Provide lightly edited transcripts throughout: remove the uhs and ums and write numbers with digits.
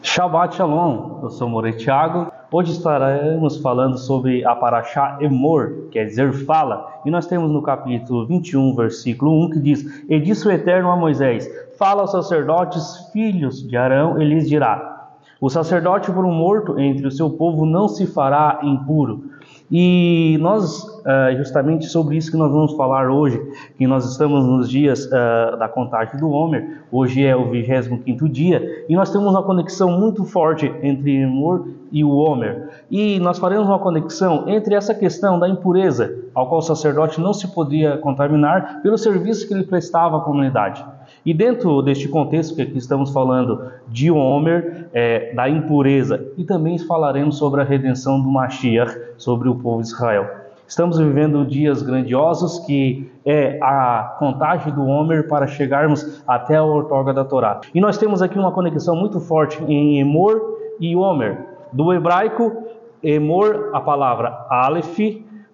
Shabbat Shalom, eu sou Morei Thiago. Hoje estaremos falando sobre a Parashá Emor, quer dizer fala. E nós temos no capítulo 21, versículo 1, que diz: E disse o Eterno a Moisés: Fala aos sacerdotes, filhos de Arão, e lhes dirá: O sacerdote por um morto entre o seu povo não se fará impuro. E nós, justamente sobre isso que nós vamos falar hoje, que nós estamos nos dias da contagem do Homer, hoje é o 25º dia, e nós temos uma conexão muito forte entre Emor e o Homer. E nós faremos uma conexão entre essa questão da impureza, ao qual o sacerdote não se podia contaminar pelo serviço que ele prestava à comunidade. E dentro deste contexto que aqui estamos falando de Homer, da impureza, e também falaremos sobre a redenção do Mashiach, sobre o povo de Israel. Estamos vivendo dias grandiosos, que é a contagem do Homer para chegarmos até a outorga da Torá. E nós temos aqui uma conexão muito forte em Emor e Homer. Do hebraico, Emor, a palavra Aleph,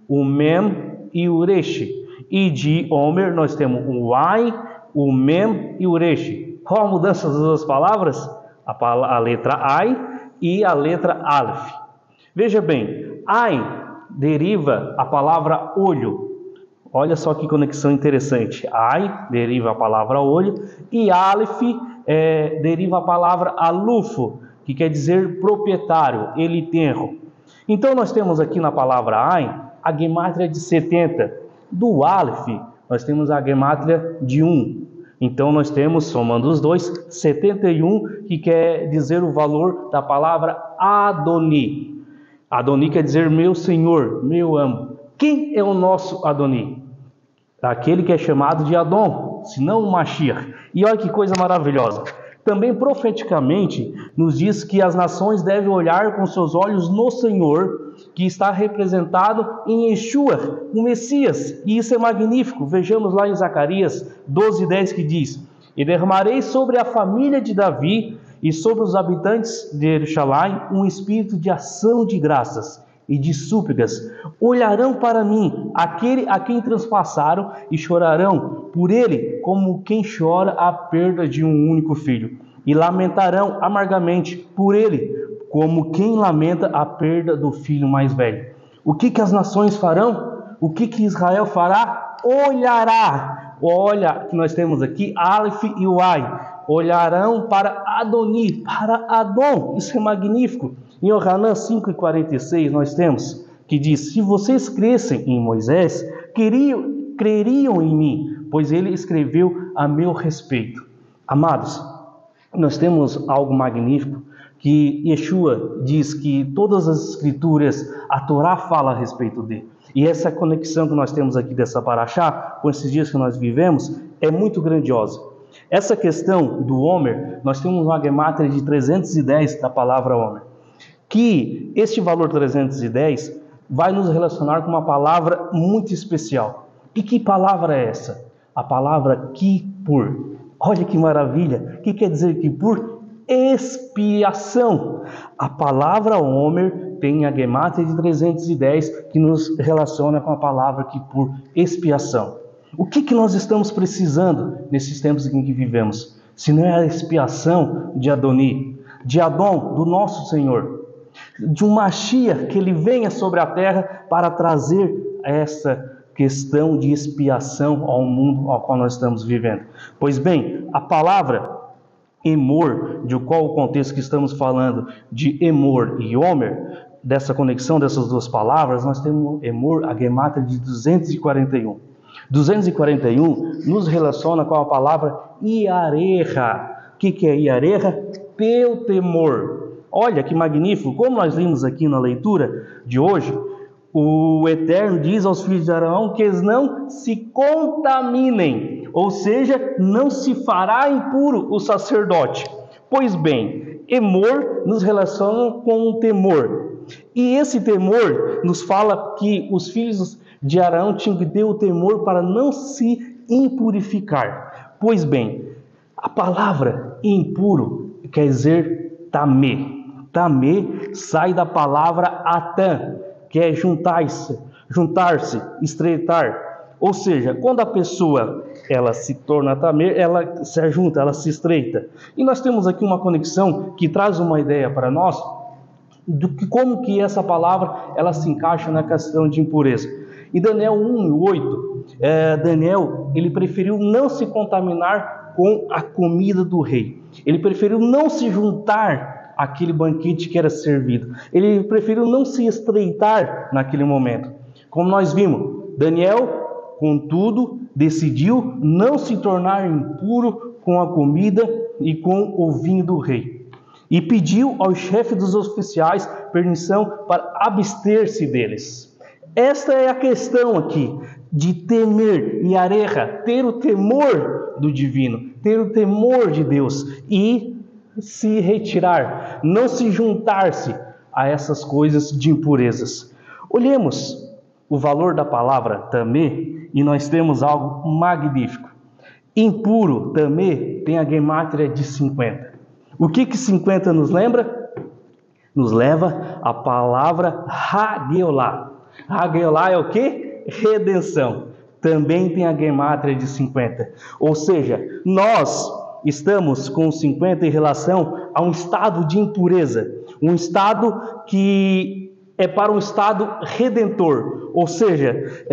o Mem e o Resh. E de Homer nós temos o Ain, o Mem e o Resh. Qual a mudança das duas palavras? A letra Ain e a letra Aleph. Veja bem, Ain deriva a palavra olho. Olha só que conexão interessante. Ain deriva a palavra olho e Aleph deriva a palavra alufo, que quer dizer proprietário, ele tenro. Então nós temos aqui na palavra Ain a gemátria de 70. Do Aleph nós temos a gemátria de 1. Então nós temos, somando os dois, 71, que quer dizer o valor da palavra Adoni. Adoni quer dizer meu Senhor, meu amo. Quem é o nosso Adoni? Aquele que é chamado de Adon, senão o Mashiach. E olha que coisa maravilhosa. Também profeticamente nos diz que as nações devem olhar com seus olhos no Senhor, que está representado em Yeshua, o Messias. E isso é magnífico. Vejamos lá em Zacarias 12:10 que diz: E derramarei sobre a família de Davi e sobre os habitantes de Jerusalém um espírito de ação de graças e de súplicas. Olharão para mim, aquele a quem transpassaram, e chorarão por ele como quem chora a perda de um único filho. E lamentarão amargamente por ele, como quem lamenta a perda do filho mais velho. O que as nações farão? O que Israel fará? Olhará. Olha, que nós temos aqui Aleph e o Ai. Olharão para Adoni, para Adon. Isso é magnífico. Em Yohanan 5:46 nós temos que diz: Se vocês crescem em Moisés, creriam em mim, pois ele escreveu a meu respeito. Amados, nós temos algo magnífico, que Yeshua diz que todas as escrituras, a Torá fala a respeito dele. E essa conexão que nós temos aqui dessa Parashá, com esses dias que nós vivemos, é muito grandiosa. Essa questão do Homer, nós temos uma gemátria de 310 da palavra Homer, que este valor 310 vai nos relacionar com uma palavra muito especial. E que palavra é essa? A palavra Kippur. Olha que maravilha! O que quer dizer Kippur? Expiação. A palavra Homer tem a gemátria de 310 que nos relaciona com a palavra Kippur, expiação. O que nós estamos precisando nesses tempos em que vivemos? Se não é a expiação de Adoni, de Adon, do nosso Senhor, de um Mashiach, que ele venha sobre a terra para trazer essa questão de expiação ao mundo ao qual nós estamos vivendo. Pois bem, a palavra Emor, de qual o contexto que estamos falando de Emor e Homer, dessa conexão dessas duas palavras, nós temos Emor, a gemátria de 241. 241 nos relaciona com a palavra Iareha. O que é Iareha? Teu temor. Olha que magnífico, como nós vimos aqui na leitura de hoje, o Eterno diz aos filhos de Arão que eles não se contaminem, ou seja, não se fará impuro o sacerdote. Pois bem, Emor nos relaciona com o temor. E esse temor nos fala que os filhos de Arão tinham que ter o temor para não se impurificar. Pois bem, a palavra impuro quer dizer tamê. Tamê sai da palavra atan, que é juntar-se, estreitar. Ou seja, quando a pessoa ela se torna tamer, ela se ajunta, ela se estreita. E nós temos aqui uma conexão que traz uma ideia para nós do que como que essa palavra ela se encaixa na questão de impureza. Em Daniel 1:8, Daniel ele preferiu não se contaminar com a comida do rei. Ele preferiu não se juntar àquele banquete que era servido. Ele preferiu não se estreitar naquele momento. Como nós vimos, Daniel, contudo, decidiu não se tornar impuro com a comida e com o vinho do rei. E pediu ao chefe dos oficiais permissão para abster-se deles. Esta é a questão aqui, de temer, yareja, ter o temor do divino, ter o temor de Deus e se retirar, não se juntar-se a essas coisas de impurezas. Olhemos o valor da palavra tamê e nós temos algo magnífico. Impuro, tamê, tem a gemátria de 50. O que 50 nos lembra? Nos leva a palavra hageolá. Hageolá é o que? Redenção. Também tem a gemátria de 50. Ou seja, nós estamos com 50 em relação a um estado de impureza. Um estado que é para um estado redentor. Ou seja,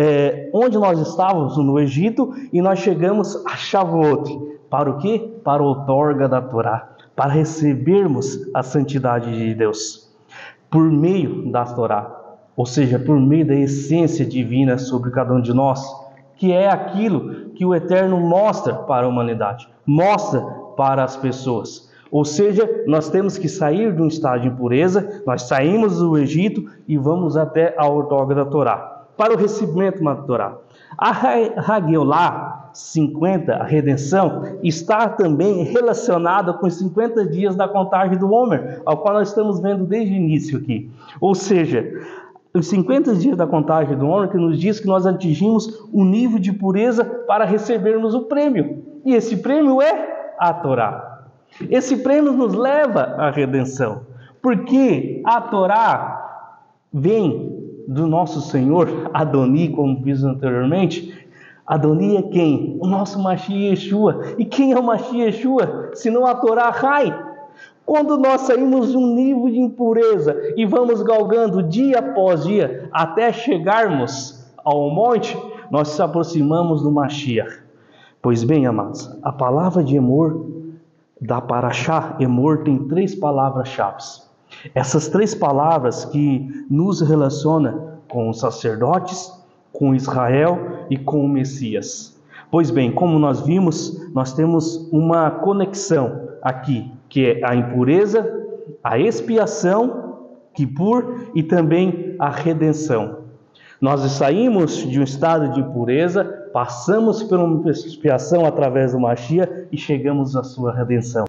onde nós estávamos no Egito e nós chegamos a Shavuot. Para o quê? Para a outorga da Torá. Para recebermos a santidade de Deus. Por meio da Torá. Ou seja, por meio da essência divina sobre cada um de nós, que é aquilo que o Eterno mostra para a humanidade, mostra para as pessoas. Ou seja, nós temos que sair de um estado de impureza, nós saímos do Egito e vamos até a outorga da Torá, para o recebimento da Torá. A Hageolá 50, a redenção, está também relacionada com os 50 dias da contagem do Homer, ao qual nós estamos vendo desde o início aqui. Ou seja, os 50 dias da contagem do Homer que nos diz que nós atingimos um nível de pureza para recebermos o prêmio. E esse prêmio é a Torá. Esse prêmio nos leva à redenção. Porque a Torá vem do nosso Senhor Adoni, como vimos anteriormente. Adoni é quem? O nosso Mashiach Yeshua. E quem é o Mashiach Yeshua? Senão a Torá Rai. Quando nós saímos de um nível de impureza e vamos galgando dia após dia até chegarmos ao monte, nós nos aproximamos do Mashiach. Pois bem, amados, a palavra de Emor, da Parashá Emor, tem 3 palavras-chave. Essas 3 palavras que nos relacionam com os sacerdotes, com Israel e com o Messias. Pois bem, como nós vimos, nós temos uma conexão aqui, que é a impureza, a expiação, Kippur, e também a redenção. Nós saímos de um estado de impureza, passamos por uma expiação através do Mashiach e chegamos à sua redenção.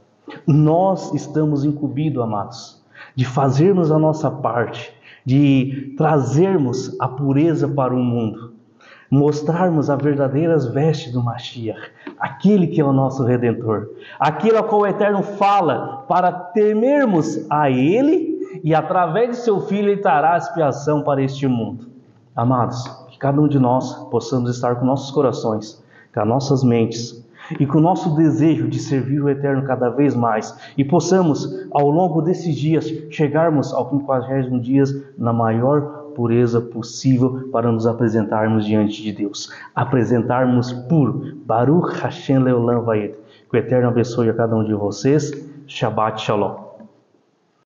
Nós estamos incumbidos, amados, de fazermos a nossa parte, de trazermos a pureza para o mundo, mostrarmos as verdadeiras vestes do Mashiach, aquele que é o nosso Redentor, aquele ao qual o Eterno fala para temermos a Ele e através de seu Filho Ele trará a expiação para este mundo. Amados, que cada um de nós possamos estar com nossos corações, com as nossas mentes e com o nosso desejo de servir o Eterno cada vez mais e possamos, ao longo desses dias, chegarmos ao 50º dia na maior pureza possível para nos apresentarmos diante de Deus. Apresentarmos puro. Baruch Hashem Leolam Vayed. Que o Eterno abençoe a cada um de vocês. Shabbat Shalom.